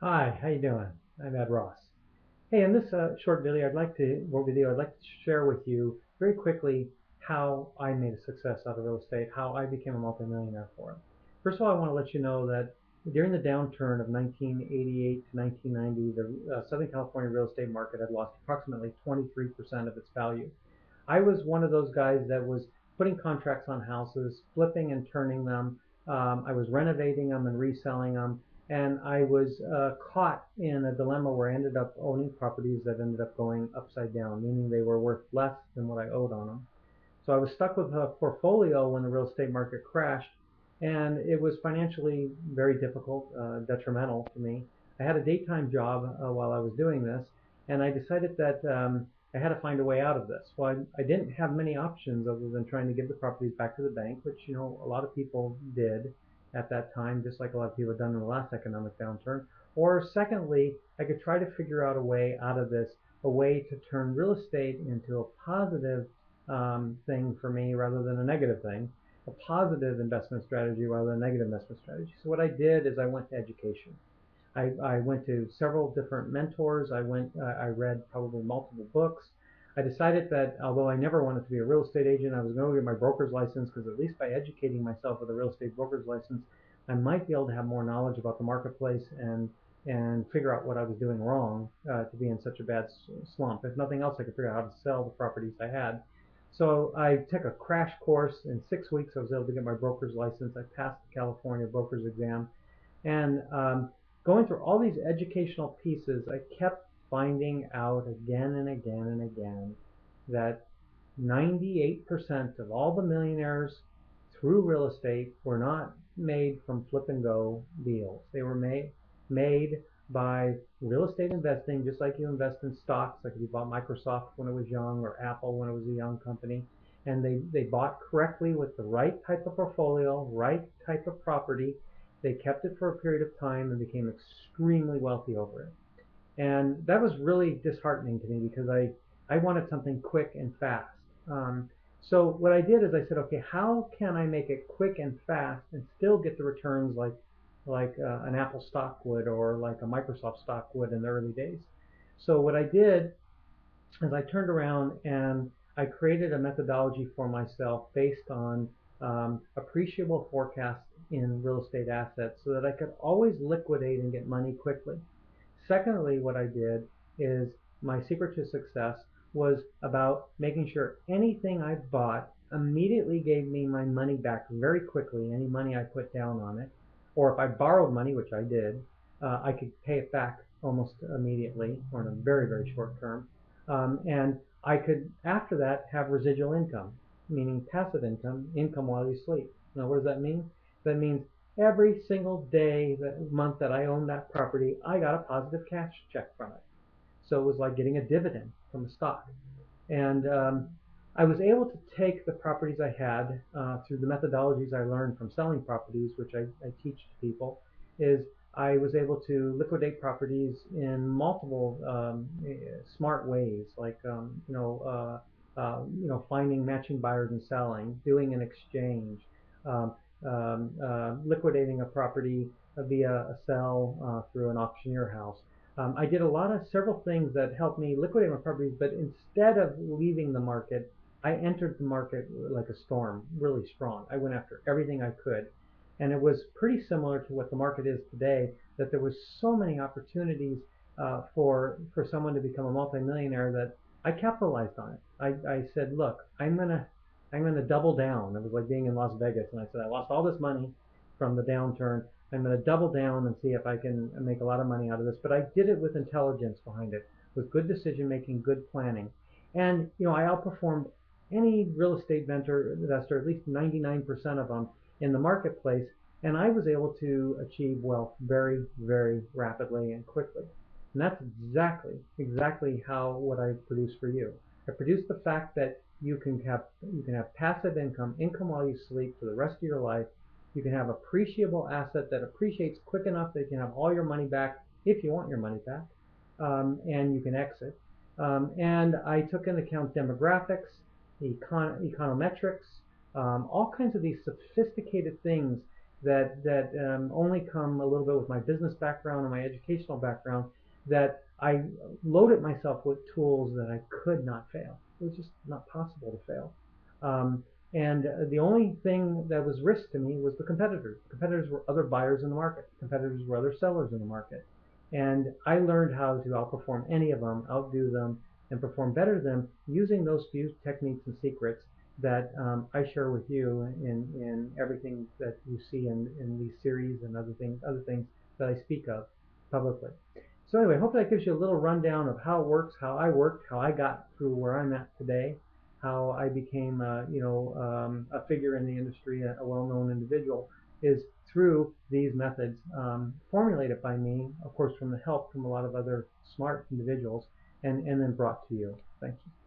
Hi, how you doing? I'm Ed Ross. Hey, in this short video, I'd like to share with you very quickly how I made a success out of real estate, how I became a multimillionaire for it. First of all, I want to let you know that during the downturn of 1988 to 1990, the Southern California real estate market had lost approximately 23% of its value. I was one of those guys that was putting contracts on houses, flipping and turning them. I was renovating them and reselling them, and I was caught in a dilemma where I ended up owning properties that ended up going upside down, meaning they were worth less than what I owed on them. So I was stuck with a portfolio when the real estate market crashed, and it was financially very difficult, detrimental to me. I had a daytime job while I was doing this, and I decided that I had to find a way out of this. Well, I didn't have many options other than trying to give the properties back to the bank, which a lot of people did at that time, just like a lot of people have done in the last economic downturn. Or secondly, I could try to figure out a way out of this, a way to turn real estate into a positive thing for me rather than a negative thing, a positive investment strategy rather than a negative investment strategy. So what I did is I went to education. I went to several different mentors. I read probably multiple books. I decided that although I never wanted to be a real estate agent, I was going to get my broker's license because at least by educating myself with a real estate broker's license, I might be able to have more knowledge about the marketplace and figure out what I was doing wrong to be in such a bad slump. If nothing else, I could figure out how to sell the properties I had. So I took a crash course. In 6 weeks, I was able to get my broker's license. I passed the California broker's exam. And going through all these educational pieces, I kept finding out again and again and again that 98% of all the millionaires through real estate were not made from flip and go deals. They were made by real estate investing, just like you invest in stocks, like if you bought Microsoft when it was young or Apple when it was a young company. And they bought correctly with the right type of portfolio, right type of property. They kept it for a period of time and became extremely wealthy over it. And that was really disheartening to me because I wanted something quick and fast. So what I did is I said, okay, how can I make it quick and fast and still get the returns like an Apple stock would or like a Microsoft stock would in the early days? So what I did is I turned around and I created a methodology for myself based on appreciable forecasts in real estate assets so that I could always liquidate and get money quickly. Secondly, what I did is my secret to success was about making sure anything I bought immediately gave me my money back very quickly, any money I put down on it. Or if I borrowed money, which I did, I could pay it back almost immediately or in a very, very short term. And I could, after that, have residual income, meaning passive income, income while you sleep. Now, what does that mean? That means every single day, that month that I owned that property, I got a positive cash check from it. So it was like getting a dividend from a stock. And I was able to take the properties I had through the methodologies I learned from selling properties, which I teach to people, is I was able to liquidate properties in multiple smart ways, like finding matching buyers and selling, doing an exchange, um, liquidating a property via a sell through an auctioneer house. I did several things that helped me liquidate my properties, but instead of leaving the market, I entered the market like a storm, really strong. I went after everything I could. And it was pretty similar to what the market is today, that there was so many opportunities for someone to become a multimillionaire that I capitalized on it. I said, look, I'm gonna double down. It was like being in Las Vegas, and I said I lost all this money from the downturn. I'm going to double down and see if I can make a lot of money out of this. But I did it with intelligence behind it, with good decision making, good planning. And I outperformed any real estate investor, at least 99% of them in the marketplace. And I was able to achieve wealth very, very rapidly and quickly. And that's exactly how what I produce for you. I produce the fact that you can have passive income while you sleep for the rest of your life. You can have appreciable asset that appreciates quick enough that you can have all your money back if you want your money back, and you can exit. And I took into account demographics, econometrics, all kinds of these sophisticated things that only come a little bit with my business background and my educational background, that I loaded myself with tools that I could not fail. It was just not possible to fail. And the only thing that was risk to me was the competitors. The competitors were other buyers in the market. The competitors were other sellers in the market. And I learned how to outperform any of them, outdo them, and perform better than them using those few techniques and secrets that I share with you in everything that you see in these series and other things that I speak of publicly. So anyway, I hope that gives you a little rundown of how it works, how I worked, how I got through where I'm at today, how I became a figure in the industry, a well-known individual, is through these methods formulated by me, of course, from the help from a lot of other smart individuals, and then brought to you. Thank you.